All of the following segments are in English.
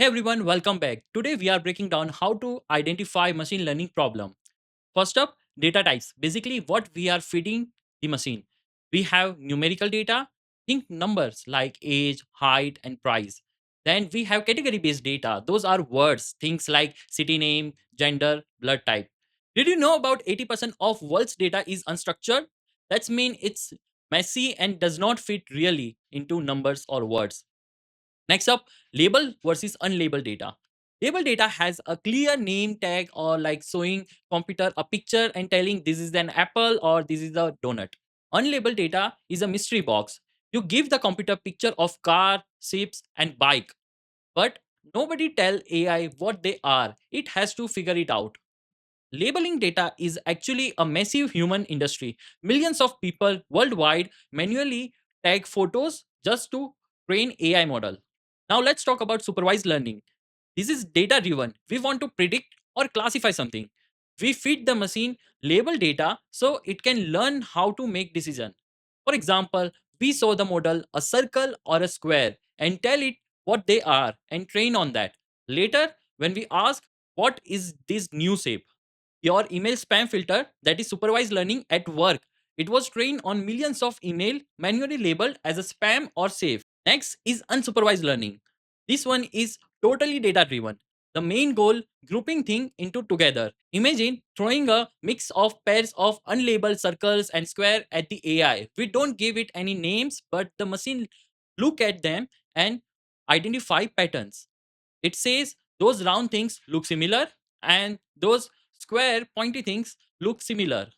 Hey everyone, welcome back. Today we are breaking down how to identify machine learning problem. First up, data types. Basically what we are feeding the machine. We have numerical data, think numbers like age, height and price. Then we have category based data. Those are words, things like city name, gender, blood type. Did you know about 80% of world's data is unstructured? That's mean it's messy and does not fit really into numbers or words. Next up, label versus unlabeled data. Label data has a clear name tag or like showing computer a picture and telling this is an apple or this is a donut. Unlabeled data is a mystery box. You give the computer picture of car, ships and bike, but nobody tell AI what they are. It has to figure it out. Labeling data is actually a massive human industry. Millions of people worldwide manually tag photos just to train AI model. Now let's talk about supervised learning. This is data driven. We want to predict or classify something. We feed the machine label data so it can learn how to make decision. For example, we show the model a circle or a square and tell it what they are and train on that. Later, when we ask what is this new shape, your email spam filter, that is supervised learning at work. It was trained on millions of email manually labeled as a spam or safe. Next is unsupervised learning. This one is totally data driven. The main goal, grouping thing into together. Imagine throwing a mix of pairs of unlabeled circles and square at the AI. We don't give it any names, but the machine look at them and identify patterns. It says those round things look similar and those square pointy things look similar.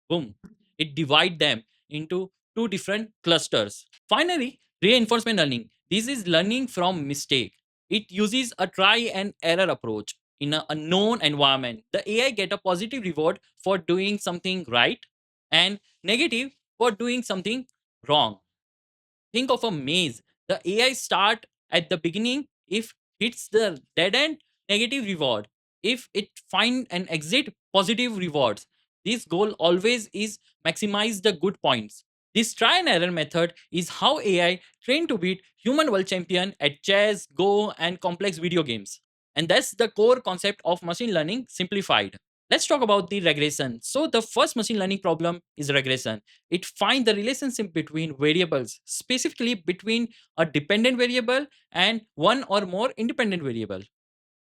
Boom. It divide them into two different clusters. Finally, reinforcement learning. This is learning from mistake. It uses a try and error approach. In an unknown environment, the AI get a positive reward for doing something right and negative for doing something wrong. Think of a maze. The AI start at the beginning. If hits the dead end, negative reward. If it find an exit, positive rewards. This goal always is maximize the good points. This try and error method is how AI trained to beat human world champion at chess, Go, and complex video games. And that's the core concept of machine learning simplified. Let's talk about the regression. So the first machine learning problem is regression. It finds the relationship between variables, specifically between a dependent variable and one or more independent variable.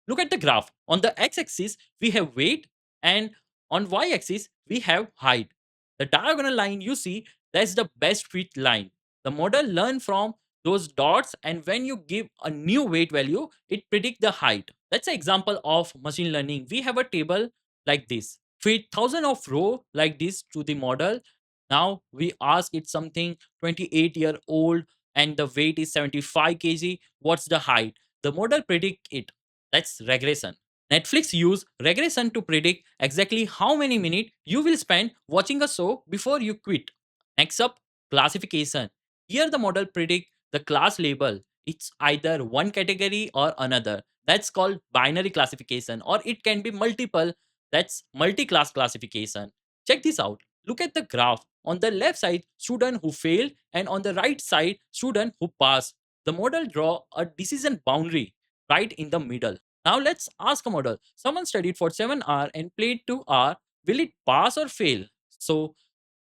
Look at the graph. On the x-axis, we have weight, and on y-axis, we have height. The diagonal line you see, that's the best fit line. The model learn from those dots, and when you give a new weight value, it predict the height. That's an example of machine learning. We have a table like this. Feed thousand of row like this to the model. Now we ask it something 28-year-old and the weight is 75 kg. What's the height? The model predict it. That's regression. Netflix use regression to predict exactly how many minutes you will spend watching a show before you quit. Next up, classification. Here the model predict the class label. It's either one category or another. That's called binary classification, or it can be multiple. That's multi-class classification. Check this out. Look at the graph. On the left side, student who failed, and on the right side, student who passed. The model draw a decision boundary right in the middle. Now let's ask a model. Someone studied for 7 hours and played 2 hours. Will it pass or fail? So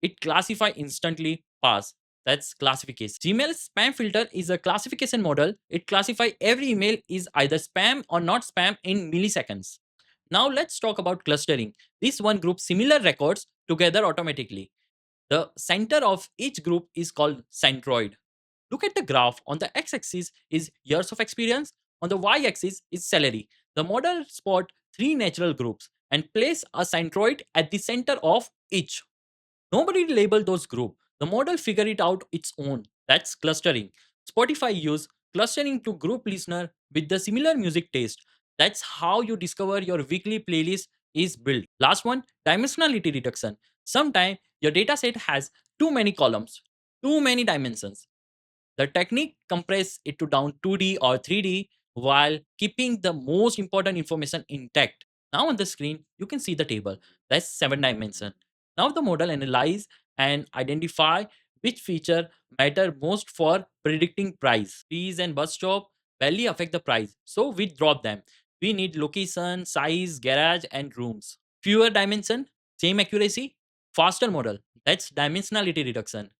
it classify instantly pass. That's classification. Gmail spam filter is a classification model. It classify every email is either spam or not spam in milliseconds. Now let's talk about clustering. This one groups similar records together automatically. The center of each group is called centroid. Look at the graph. On the x-axis is years of experience. On the y-axis is salary. The model spot three natural groups and place a centroid at the center of each. Nobody labeled those group. The model figured it out its own. That's clustering. Spotify use clustering to group listener with the similar music taste. That's how you discover your weekly playlist is built. Last one, dimensionality reduction. Sometimes your dataset has too many columns, too many dimensions. The technique compress it to down 2D or 3D while keeping the most important information intact. Now on the screen, you can see the table. That's 7 dimension. Now the model analyze and identify which feature matter most for predicting price. Fees and bus stop. barely affect the price. So we drop them. We need location, size, garage, and rooms. Fewer dimension, same accuracy, faster model. That's dimensionality reduction.